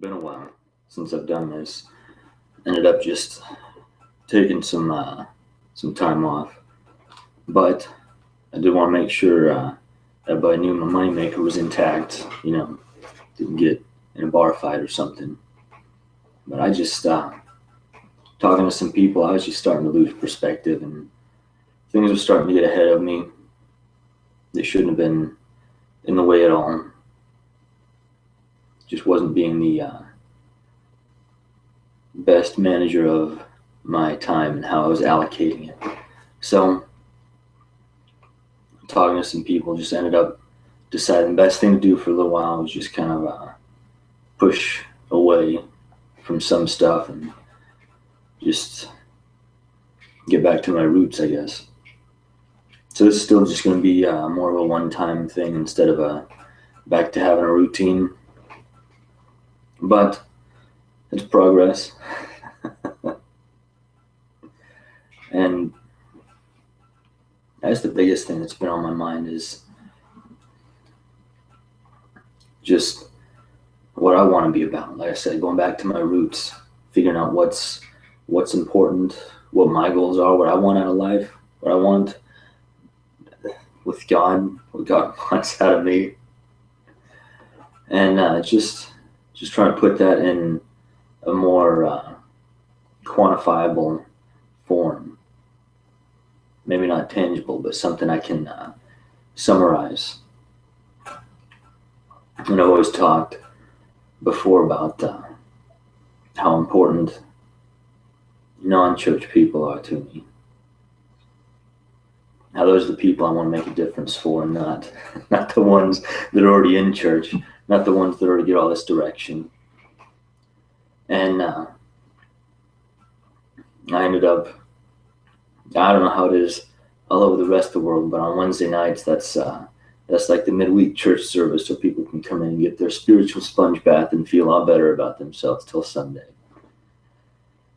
been a while since I've done this. Ended up just taking some time off, but I did want to make sure everybody knew my moneymaker was intact. Didn't get in a bar fight or something. But I just talking to some people, I was just starting to lose perspective, and things were starting to get ahead of me. They shouldn't have been in the way at all. Just wasn't being the best manager of my time and how I was allocating it. So talking to some people, just ended up deciding the best thing to do for a little while was just kind of push away from some stuff and just get back to my roots, I guess. So this is still just going to be more of a one-time thing instead of back to having a routine. But it's progress. And that's the biggest thing that's been on my mind, is just what I want to be about. Like I said, going back to my roots, figuring out what's important, what my goals are, what I want out of life, what I want with God, what God wants out of me. And just trying to put that in a more quantifiable form. Maybe not tangible, but something I can summarize. And I've always talked before about how important non-church people are to me. How those are the people I want to make a difference for, and not the ones that are already in church, not the ones that already get all this direction. And I ended up, I don't know how it is all over the rest of the world, but on Wednesday nights, that's like the midweek church service, so people can come in and get their spiritual sponge bath and feel a lot better about themselves till Sunday.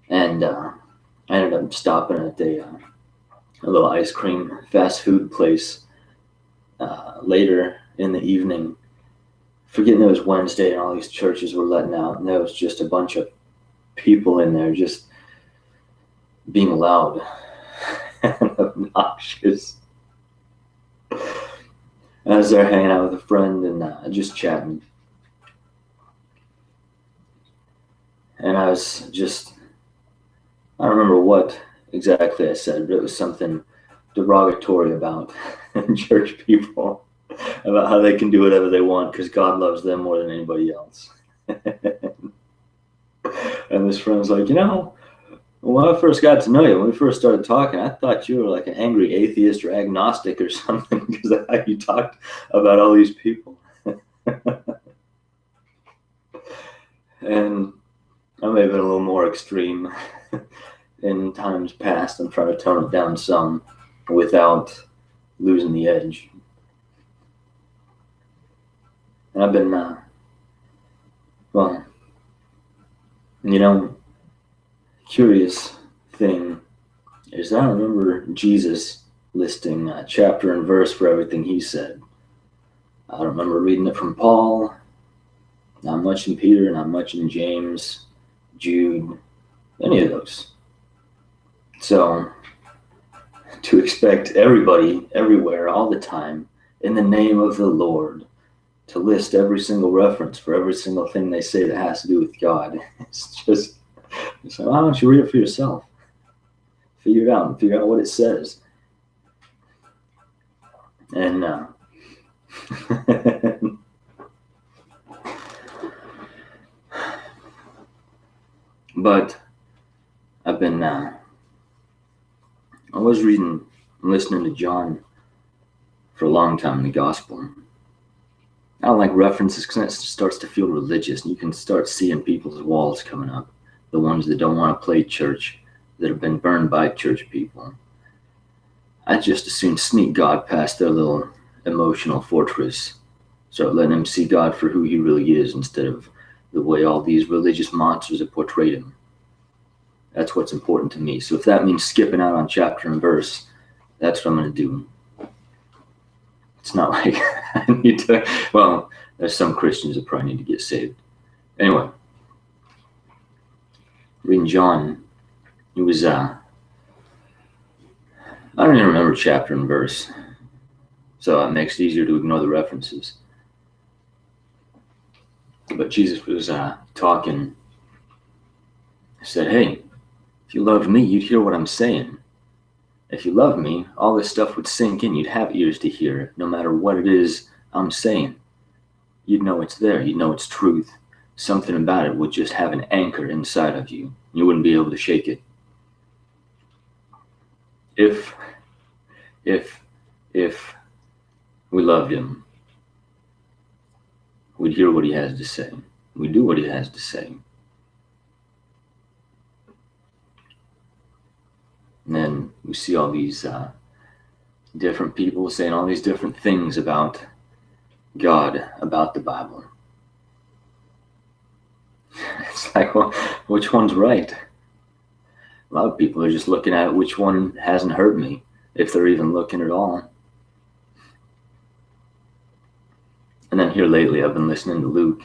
And I ended up stopping at a little ice cream fast food place later in the evening, forgetting it was Wednesday and all these churches were letting out, and there was just a bunch of people in there just being loud and obnoxious. I was there hanging out with a friend and just chatting. And I was just, I don't remember what exactly I said, but it was something derogatory about church people, about how they can do whatever they want because God loves them more than anybody else. And this friend was like, when I first got to know you, when we first started talking, I thought you were like an angry atheist or agnostic or something because of how you talked about all these people. And I may have been a little more extreme in times past. I'm trying to tone it down some without losing the edge. And I've been, curious thing is I don't remember Jesus listing chapter and verse for everything he said. I don't remember reading it from Paul, not much in Peter, not much in James, Jude, any of those. So to expect everybody, everywhere, all the time, in the name of the Lord, to list every single reference for every single thing they say that has to do with God, it's like, why don't you read it for yourself? Figure it out and figure out what it says. And but I've been I was reading and listening to John for a long time in the gospel. I don't like references because it starts to feel religious, and you can start seeing people's walls coming up, the ones that don't want to play church, that have been burned by church people. I just as soon sneak God past their little emotional fortress, start letting them see God for who he really is instead of the way all these religious monsters have portrayed him. That's what's important to me. So if that means skipping out on chapter and verse, that's what I'm going to do. It's not like I need to, well, there's some Christians that probably need to get saved. Anyway, reading John. It was, I don't even remember chapter and verse, so it makes it easier to ignore the references. But Jesus was talking. He said, hey, if you loved me, you'd hear what I'm saying. If you love me, all this stuff would sink in. You'd have ears to hear it, no matter what it is I'm saying. You'd know it's there. You'd know it's truth. Something about it would just have an anchor inside of you. You wouldn't be able to shake it. If we loved him, we'd hear what he has to say. We'd do what he has to say. And then we see all these different people saying all these different things about God, about the Bible. It's like, well, which one's right? A lot of people are just looking at which one hasn't hurt me, if they're even looking at all. And then here lately, I've been listening to Luke.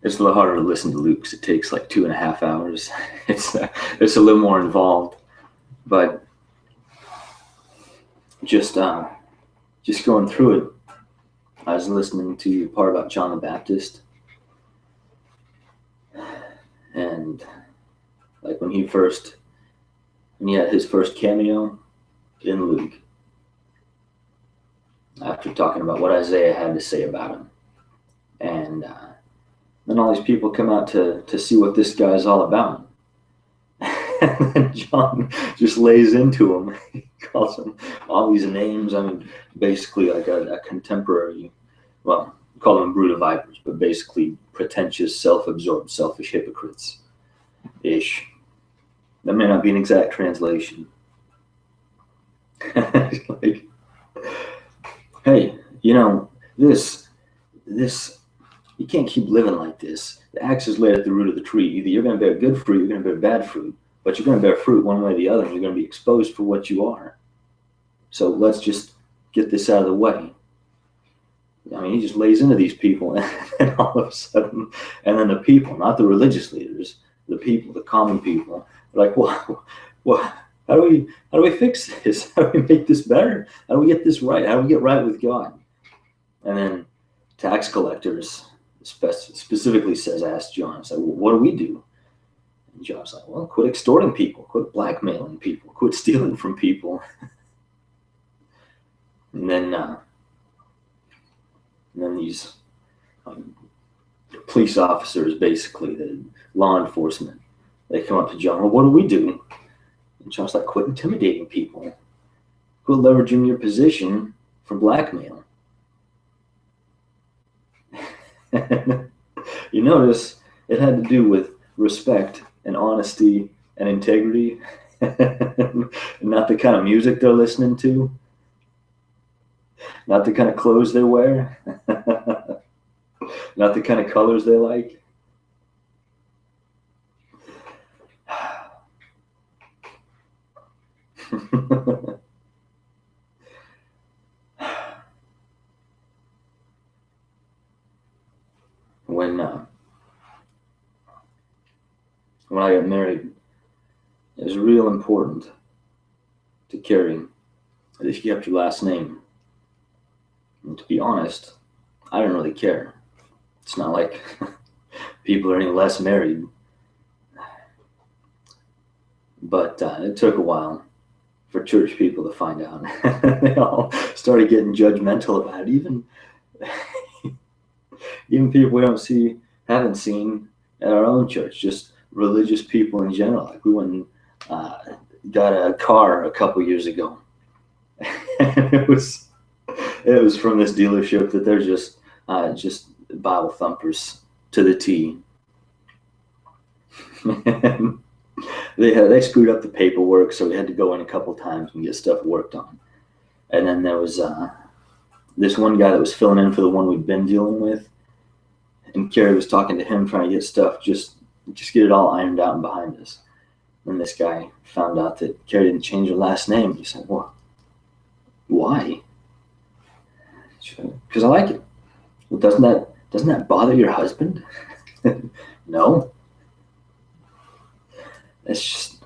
It's a little harder to listen to Luke because it takes like 2.5 hours. It's a little more involved, but just going through it, I was listening to a part about John the Baptist, and like when he had his first cameo in Luke, after talking about what Isaiah had to say about him, and then all these people come out to see what this guy's all about. And then John just lays into him. He calls him all these names. I mean, basically like a contemporary, well, call them brood of vipers, but basically pretentious, self-absorbed, selfish hypocrites-ish. That may not be an exact translation. Like, hey, this, you can't keep living like this. The axe is laid at the root of the tree. Either you're going to bear good fruit, you're going to bear bad fruit, but you're going to bear fruit one way or the other, and you're going to be exposed for what you are. So let's just get this out of the way. I mean, he just lays into these people, and all of a sudden, and then the people, not the religious leaders, the people, the common people, are like, well, how do we fix this? How do we make this better? How do we get this right? How do we get right with God? And then tax collectors specifically asked John, it's like, well, what do we do? And John's like, well, quit extorting people, quit blackmailing people, quit stealing from people. And then these police officers, basically the law enforcement, they come up to John, well, what do we do? And John's like, quit intimidating people, quit leveraging your position for blackmail. You notice it had to do with respect and honesty and integrity, not the kind of music they're listening to, not the kind of clothes they wear, not the kind of colors they like. When I got married, it was real important to carry, that you kept your last name. And to be honest, I didn't really care. It's not like people are any less married. But it took a while for church people to find out. They all started getting judgmental about it. Even people we haven't seen at our own church, just religious people in general. Like we went and got a car a couple years ago. And it was from this dealership that they're just Bible thumpers to the T. And they screwed up the paperwork, so we had to go in a couple times and get stuff worked on. And then there was this one guy that was filling in for the one we'd been dealing with, and Carrie was talking to him, trying to get stuff, just get it all ironed out and behind us. And this guy found out that Carrie didn't change her last name. He said, well, why? Because I like it. Well, doesn't that bother your husband? No. It's just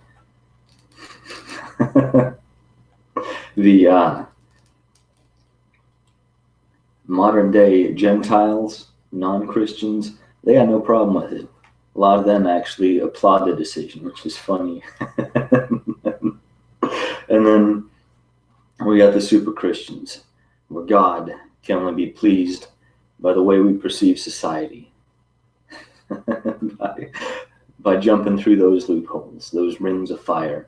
the modern day Gentiles, non-Christians, they got no problem with it. A lot of them actually applaud the decision, which is funny. And then we got the super Christians, where God can only be pleased by the way we perceive society. by jumping through those loopholes, those rings of fire,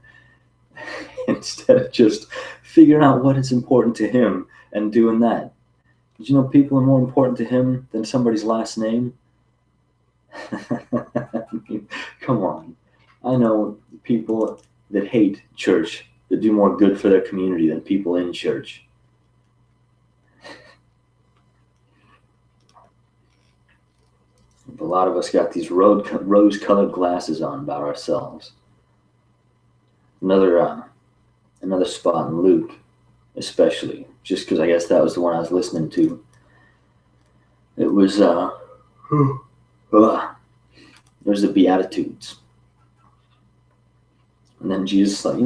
instead of just figuring out what is important to him and doing that. Did you know people are more important to him than somebody's last name? I mean, come on. I know people that hate church that do more good for their community than people in church. A lot of us got these rose-colored glasses on about ourselves. Another spot in Luke, especially, just because I guess that was the one I was listening to. It was there's the Beatitudes. And then Jesus like,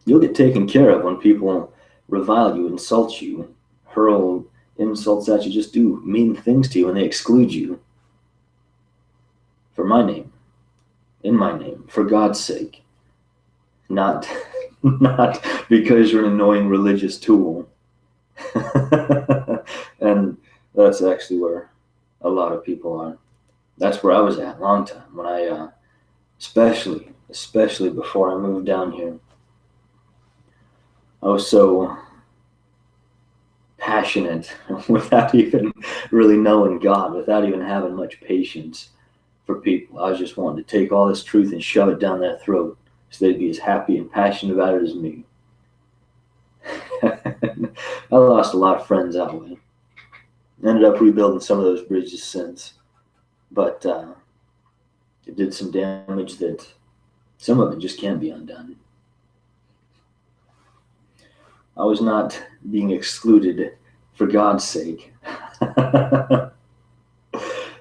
you'll get taken care of when people revile you, insult you, hurl insults at you, just do mean things to you, and they exclude you. For my name, in my name, for God's sake. Not because you're an annoying religious tool. And that's actually where a lot of people are. That's where I was at a long time, when I especially before I moved down here. I was so passionate without even really knowing God, without even having much patience for people. I was just wanting to take all this truth and shove it down their throat so they'd be as happy and passionate about it as me. I lost a lot of friends that way. Ended up rebuilding some of those bridges since, but it did some damage that some of it just can't be undone. I was not being excluded for God's sake. I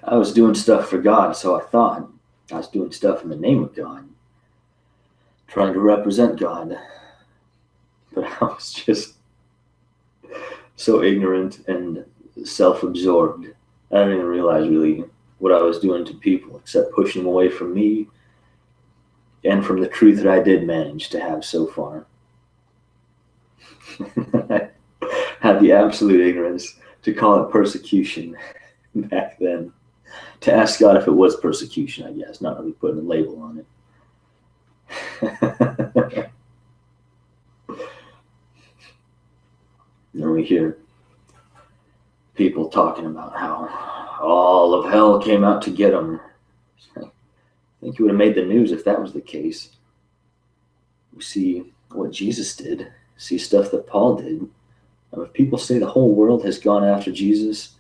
was doing stuff for God, so I thought. I was doing stuff in the name of God, trying to represent God. But I was just so ignorant and self-absorbed. I didn't even realize really what I was doing to people, except pushing them away from me and from the truth that I did manage to have so far. I had the absolute ignorance to call it persecution back then. To ask God if it was persecution, I guess, not really putting a label on it. Then we hear people talking about how all of hell came out to get them. I think you would have made the news if that was the case. We see what Jesus did, see stuff that Paul did. Now, if people say the whole world has gone after Jesus,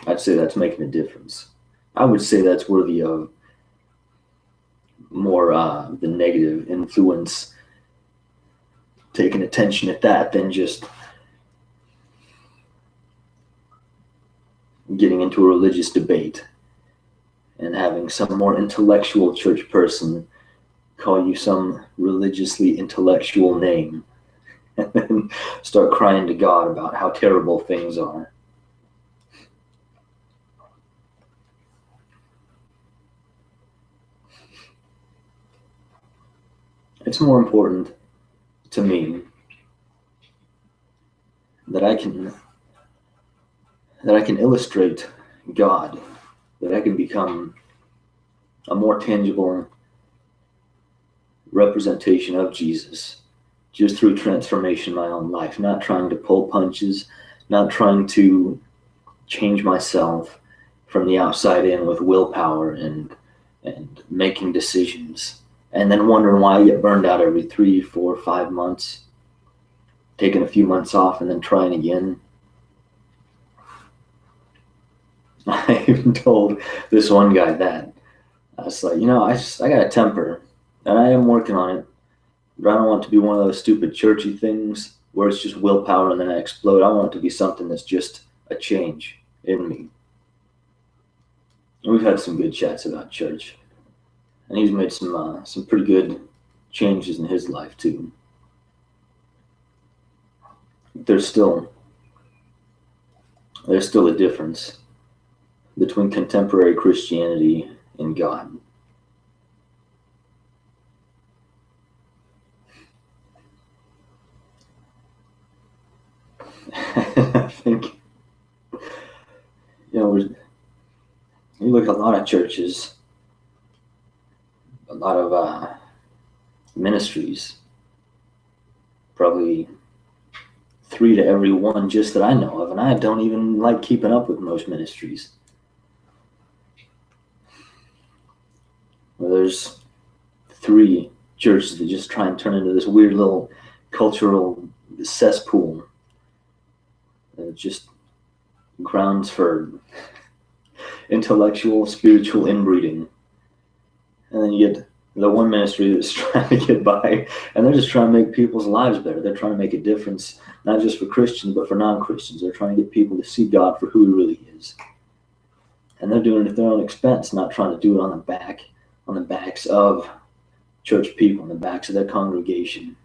I'd say that's making a difference. I would say that's worthy of more the negative influence, taking attention at that, than just getting into a religious debate and having some more intellectual church person call you some religiously intellectual name and then start crying to God about how terrible things are. It's more important to me that I can illustrate God, that I can become a more tangible representation of Jesus just through transformation in my own life, not trying to pull punches, not trying to change myself from the outside in with willpower and making decisions, and then wondering why I get burned out every 3, 4, 5 months, taking a few months off and then trying again. I even told this one guy that. I was like, I got a temper, and I am working on it, but I don't want it to be one of those stupid churchy things where it's just willpower and then I explode. I want it to be something that's just a change in me. we've had some good chats about church, and he's made some pretty good changes in his life too. There's still a difference between contemporary Christianity and God. I think, you look at a lot of churches, a lot of ministries, probably 3 to every one just that I know of, and I don't even like keeping up with most ministries. Well, there's 3 churches that just try and turn into this weird little cultural cesspool. Just grounds for intellectual, spiritual inbreeding. And then you get the one ministry that's trying to get by, and they're just trying to make people's lives better. They're trying to make a difference, not just for Christians, but for non-Christians. They're trying to get people to see God for who he really is. And they're doing it at their own expense, not trying to do it on the backs of church people, on the backs of their congregation.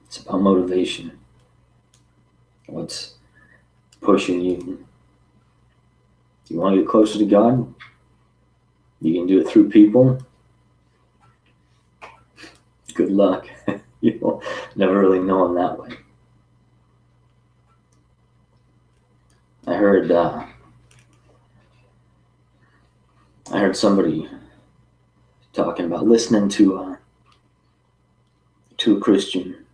It's about motivation. What's pushing you? You want to get closer to God? You can do it through people. Good luck. You'll never really know him that way. I heard somebody talking about listening to a Christian,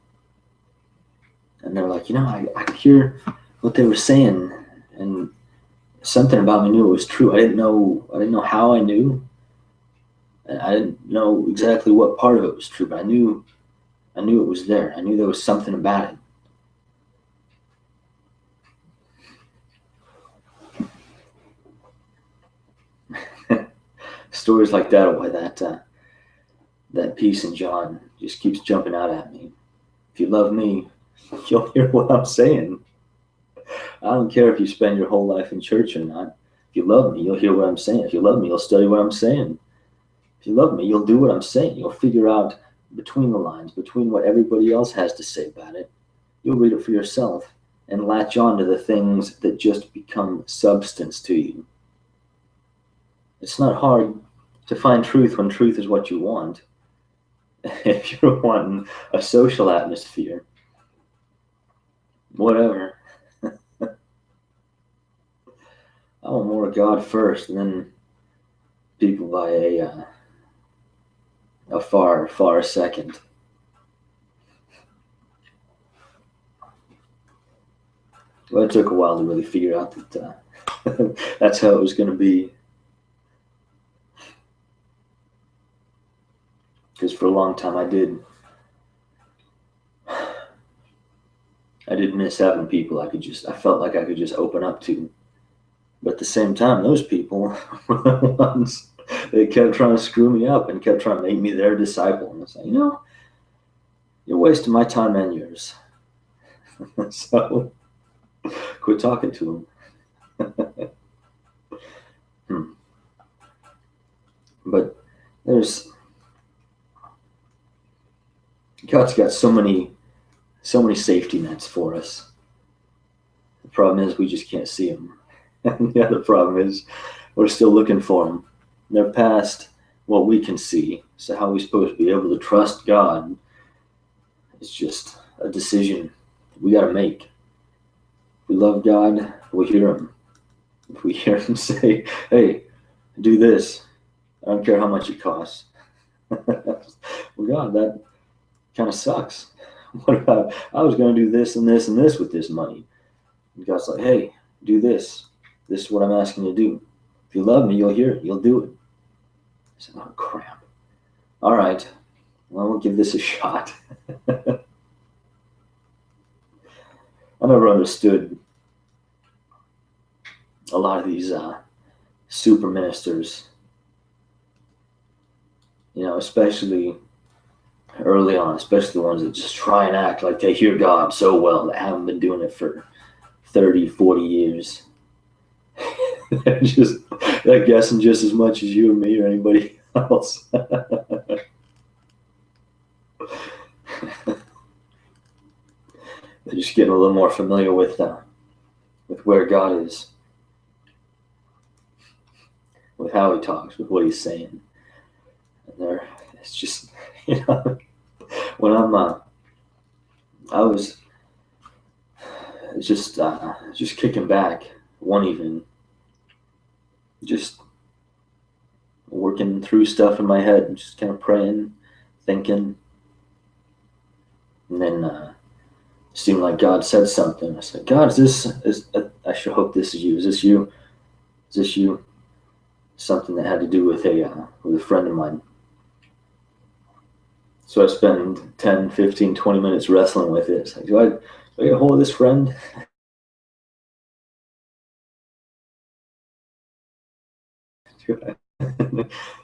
and they're like, I could hear what they were saying, and something about me knew it was true. I didn't know how I knew, and I didn't know exactly what part of it was true, but I knew it was there. I knew there was something about it. Stories like that are why that piece in John just keeps jumping out at me. If you love me, you'll hear what I'm saying. I don't care if you spend your whole life in church or not. If you love me, you'll hear what I'm saying. If you love me, you'll study what I'm saying. If you love me, you'll do what I'm saying. You'll figure out between the lines, between what everybody else has to say about it. You'll read it for yourself and latch on to the things that just become substance to you. It's not hard to find truth when truth is what you want. If you're wanting a social atmosphere, whatever. I want more of God first, and then people by a far, far second. Well, it took a while to really figure out that that's how it was going to be. Because for a long time I did miss having people I felt like I could just open up to. But at the same time, those people were the ones that kept trying to screw me up and kept trying to make me their disciple. And I was like, you're wasting my time and yours. So quit talking to them. But God's got so many safety nets for us. The problem is we just can't see them. And the other problem is we're still looking for them. They're past what we can see. So how are we supposed to be able to trust God? It's just a decision we got to make. If we love God, we hear him. If we hear him say, hey, do this, I don't care how much it costs. Well, God, that kind of sucks. What about, I was going to do this and this and this with this money. And God's like, hey, do this. This is what I'm asking you to do. If you love me, you'll hear it. You'll do it. I said, oh, crap. All right. Well, we'll give this a shot. I never understood a lot of these super ministers, especially early on, especially the ones that just try and act like they hear God so well that haven't been doing it for 30, 40 years. They're guessing just as much as you or me or anybody else. They're just getting a little more familiar with where God is, with how He talks, with what He's saying. And it's just, when I was just kicking back one evening, just working through stuff in my head and just kind of praying, thinking, and then it seemed like God said something. I said, God, I sure hope this is you. Is this you? Is this you? Something that had to do with a friend of mine. So I spend 10, 15, 20 minutes wrestling with it. It's like, do I get a hold of this friend?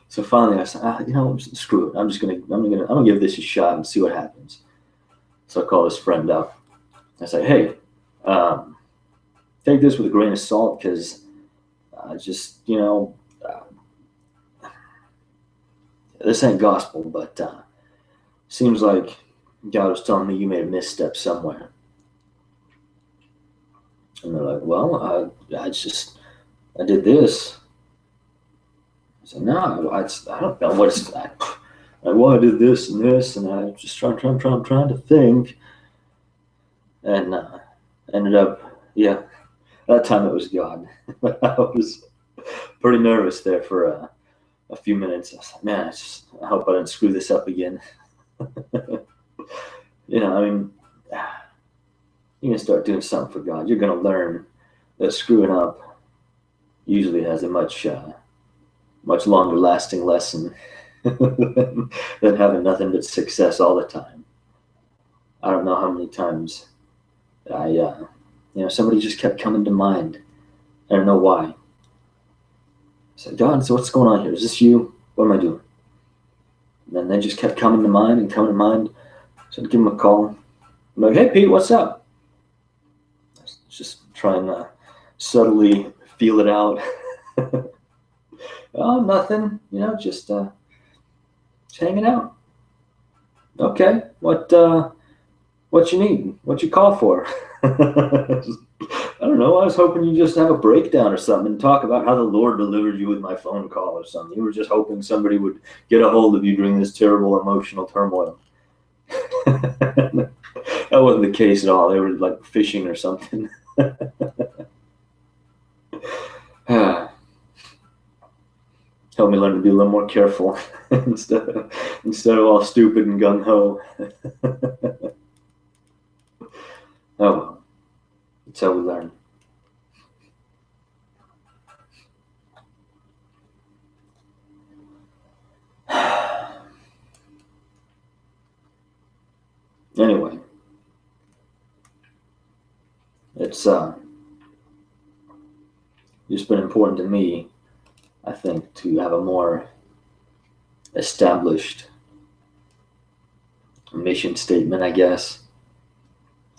So finally I said, screw it. I'm gonna give this a shot and see what happens. So I call this friend up. I say, hey, take this with a grain of salt, because this ain't gospel, but seems like God was telling me you made a misstep somewhere. And they're like, well, I did this. I said, no, I don't know what's that. Well, I did this, and I just trying to think, and ended up, yeah, that time it was God. I was pretty nervous there for a few minutes. I was like, man, I hope I didn't screw this up again. You're gonna start doing something for God. You're gonna learn that screwing up usually has a much longer lasting lesson than having nothing but success all the time. I don't know how many times somebody just kept coming to mind. I don't know why. I said, God, so what's going on here? Is this you? What am I doing? And then they just kept coming to mind. So I'd give them a call. I'm like, hey, Pete, what's up? I was just trying to subtly feel it out. Oh, nothing. Just hanging out. Okay, what you need? What you call for? I don't know. I was hoping you just have a breakdown or something and talk about how the Lord delivered you with my phone call or something. You were just hoping somebody would get a hold of you during this terrible emotional turmoil. That wasn't the case at all. They were like fishing or something. Help me learn to be a little more careful instead of all stupid and gung ho. Oh well, that's how we learn. Anyway, it's just been important to me, I think, to have a more established mission statement, I guess.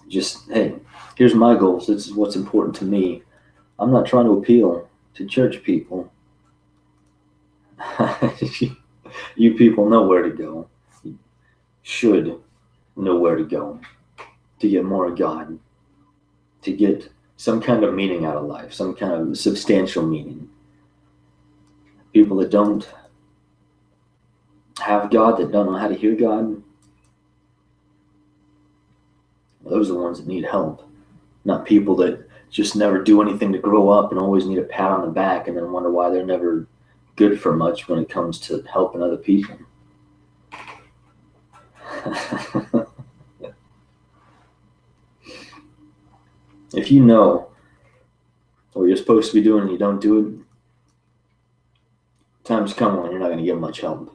Just, hey, here's my goals. This is what's important to me. I'm not trying to appeal to church people. You people know where to go. You should know where to go to get more of God, to get some kind of meaning out of life, some kind of substantial meaning. People that don't have God, that don't know how to hear God, those are the ones that need help, not people that just never do anything to grow up and always need a pat on the back and then wonder why they're never good for much when it comes to helping other people. If you know what you're supposed to be doing and you don't do it, times come when you're not going to get much help.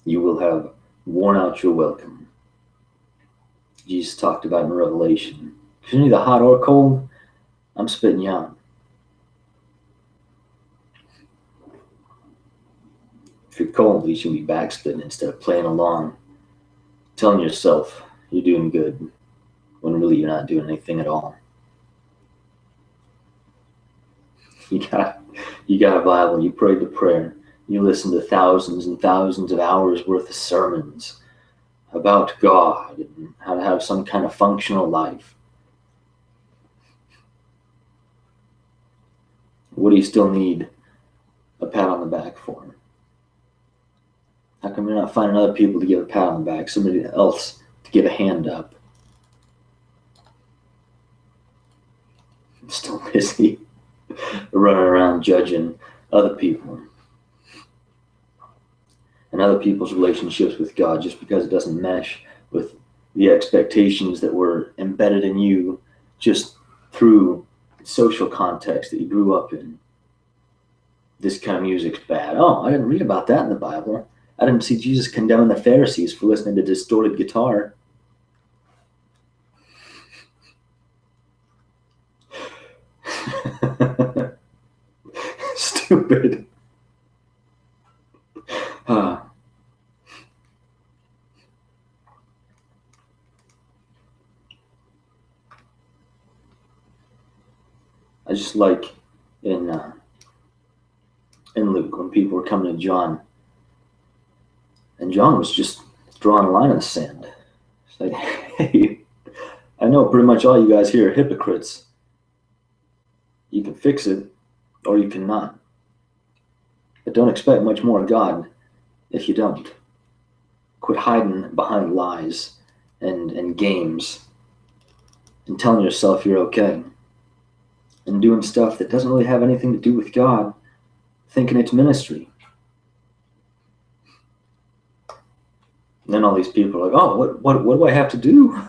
You will have worn out your welcome. Jesus talked about in Revelation. If you're neither hot or cold, I'm spitting you out. If you're cold, you should be backslidden instead of playing along, telling yourself you're doing good when really you're not doing anything at all. You got a Bible, you prayed the prayer, you listened to thousands and thousands of hours worth of sermons about God and how to have some kind of functional life. What do you still need a pat on the back for? How come you're not finding other people to give a pat on the back, somebody else to give a hand up? I'm still busy running around judging other people and other people's relationships with God just because it doesn't mesh with the expectations that were embedded in you just through social context that you grew up in. This kind of music's bad. Oh, I didn't read about that in the Bible. I didn't see Jesus condemning the Pharisees for listening to distorted guitar. Stupid. I just like in Luke when people were coming to John, and John was just drawing a line in the sand. It's like, hey, I know pretty much all you guys here are hypocrites. You can fix it, or you cannot. But don't expect much more of God if you don't. Quit hiding behind lies and games and telling yourself you're okay. And doing stuff that doesn't really have anything to do with God, thinking it's ministry. And then all these people are like, oh, what do I have to do?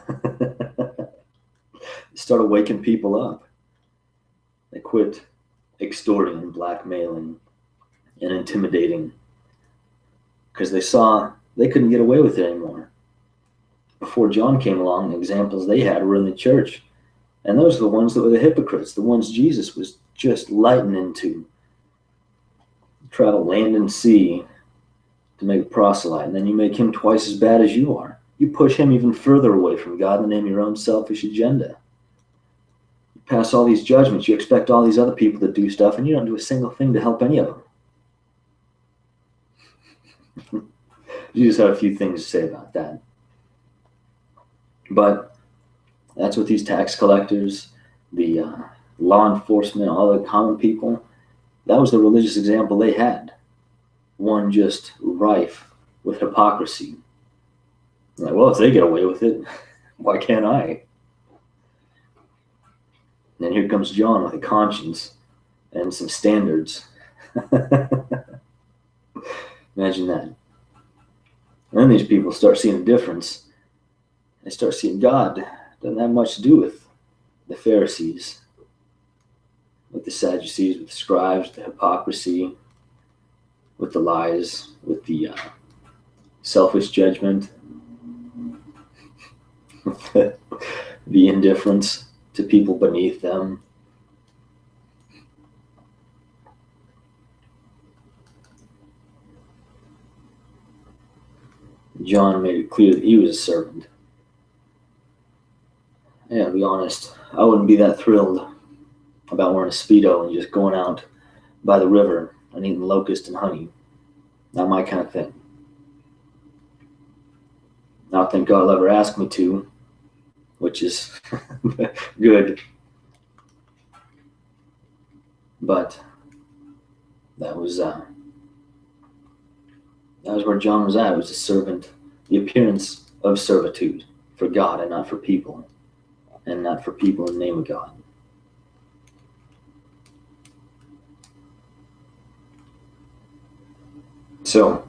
Start waking people up. They quit extorting and blackmailing and intimidating because they saw they couldn't get away with it anymore. Before John came along, the examples they had were in the church. And those are the ones that were the hypocrites, the ones Jesus was just lighting into. Travel land and sea to make a proselyte, and then you make him twice as bad as you are. You push him even further away from God in the name of your own selfish agenda. You pass all these judgments, you expect all these other people to do stuff, and you don't do a single thing to help any of them. Jesus had a few things to say about that. But that's what these tax collectors, the law enforcement, all the common people, that was the religious example they had. One just rife with hypocrisy. Like, well, if they get away with it, why can't I? And then here comes John with a conscience and some standards. Imagine that. And then these people start seeing a difference. They start seeing God doesn't have much to do with the Pharisees, with the Sadducees, with the scribes, the hypocrisy, with the lies, with the selfish judgment, the indifference to people beneath them. John made it clear that he was a servant. Yeah, to be honest, I wouldn't be that thrilled about wearing a Speedo and just going out by the river and eating locust and honey. Not my kind of thing. I don't think God will ever ask me to, which is good. But that was where John was at. It was a servant, the appearance of servitude for God and not for people, and not for people in the name of God. So,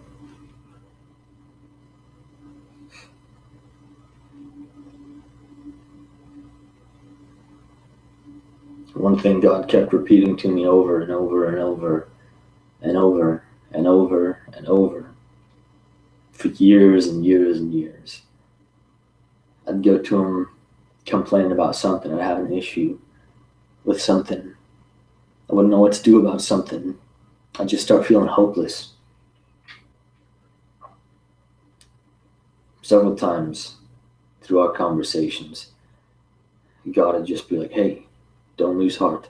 one thing God kept repeating to me over and over and over and over and over and over for years and years and years. I'd go to him complaining about something. I'd have an issue with something. I wouldn't know what to do about something. I'd just start feeling hopeless. several times through our conversations, God would just be like, hey, don't lose heart.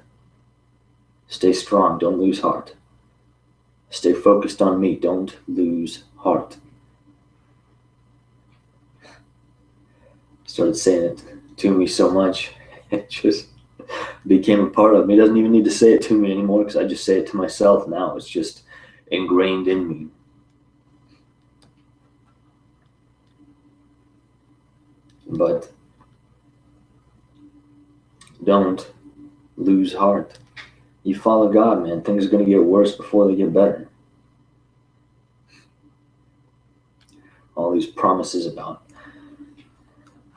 Stay strong, don't lose heart. Stay focused on me, don't lose heart. Started saying it to me so much, it just became a part of me. He doesn't even need to say it to me anymore because I just say it to myself now. It's just ingrained in me. But don't lose heart. You follow God, man. Things are going to get worse before they get better. All these promises about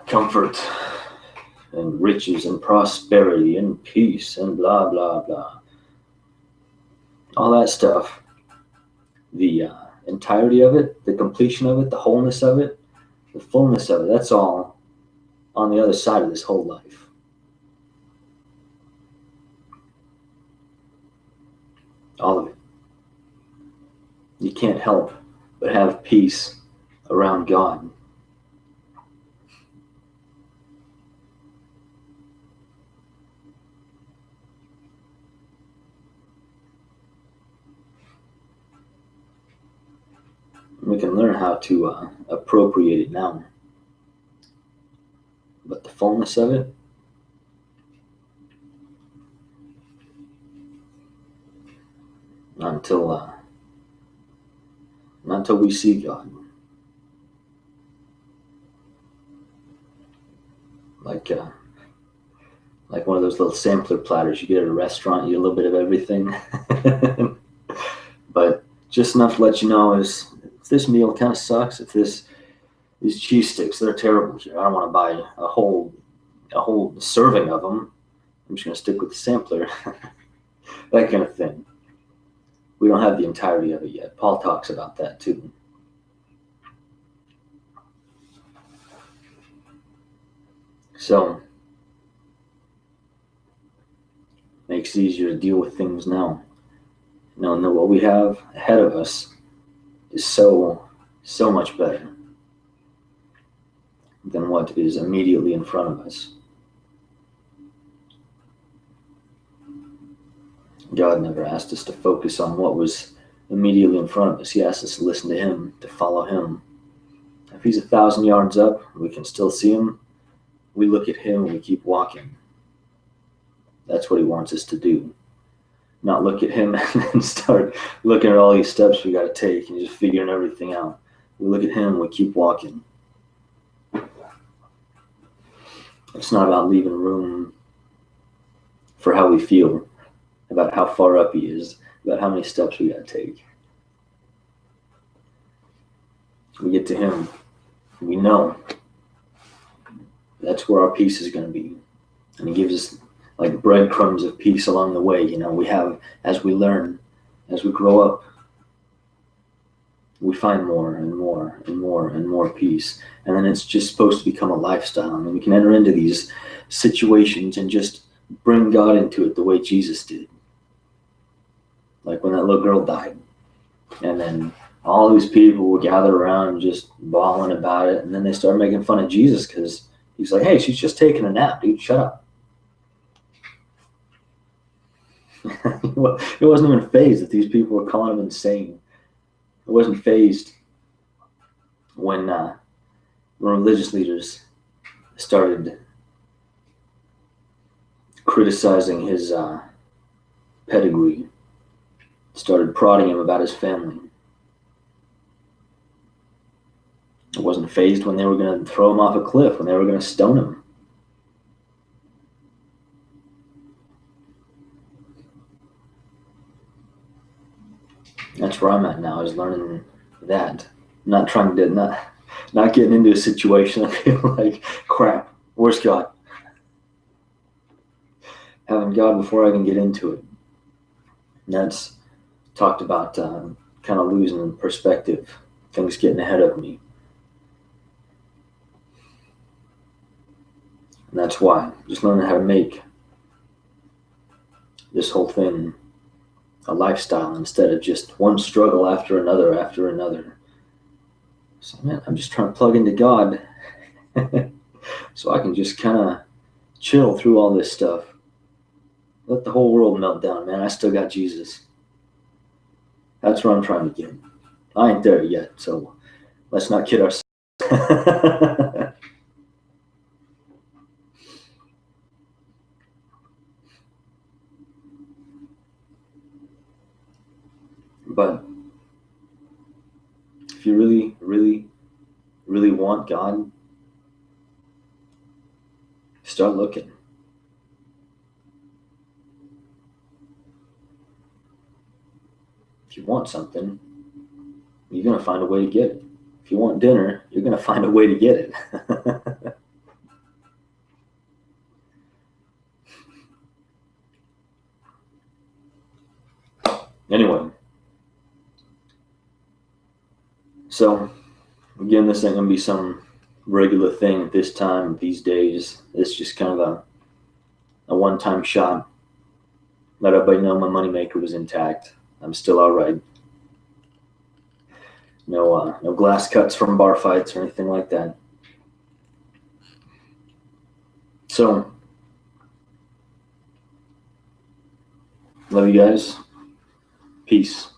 comfort and riches and prosperity and peace and blah, blah, blah. All that stuff. The entirety of it, the completion of it, the wholeness of it, the fullness of it, that's all on the other side of this whole life. All of it. You can't help but have peace around God. We can learn how to appropriate it now. But the fullness of it, not until we see God. Like one of those little sampler platters you get at a restaurant, you get a little bit of everything. But just enough to let you know is if this meal kind of sucks, if these cheese sticks, they're terrible here. I don't want to buy a whole serving of them. I'm just going to stick with the sampler. That kind of thing. We don't have the entirety of it yet. Paul talks about that too. So, makes it easier to deal with things now. Knowing that what we have ahead of us is so much better than what is immediately in front of us. God never asked us to focus on what was immediately in front of us. He asked us to listen to Him, to follow Him. If He's 1,000 yards up, we can still see Him. We look at Him and we keep walking. That's what He wants us to do. Not look at Him and then start looking at all these steps we got to take and just figuring everything out. We look at Him and we keep walking. It's not about leaving room for how we feel, about how far up He is, about how many steps we got to take. We get to Him, we know that's where our peace is going to be. And He gives us like breadcrumbs of peace along the way. We have, as we learn, as we grow up, we find more and more and more and more peace. And then it's just supposed to become a lifestyle. And we can enter into these situations and just bring God into it the way Jesus did. Like when that little girl died. And then all these people would gather around just bawling about it. And then they started making fun of Jesus because He's like, hey, she's just taking a nap, dude. Shut up. It wasn't even fazed that these people were calling Him insane. It wasn't fazed when religious leaders started criticizing His pedigree, started prodding Him about His family. It wasn't fazed when they were going to throw Him off a cliff, when they were going to stone Him. That's where I'm at now, is learning that. Not trying to, not getting into a situation I feel like, crap, where's God? Having God before I can get into it. And that's talked about kind of losing perspective, things getting ahead of me. And that's why, just learning how to make this whole thing a lifestyle instead of just one struggle after another. So, man, I'm just trying to plug into God so I can just kind of chill through all this stuff. Let the whole world melt down, man. I still got Jesus. That's where I'm trying to get. I ain't there yet, so let's not kid ourselves. But if you really, really, really want God, start looking. If you want something, you're going to find a way to get it. If you want dinner, you're going to find a way to get it. Anyway, so again, this ain't going to be some regular thing at this time, these days. It's just kind of a one-time shot. Let everybody know my moneymaker was intact. I'm still all right. No glass cuts from bar fights or anything like that. So, love you guys. Peace.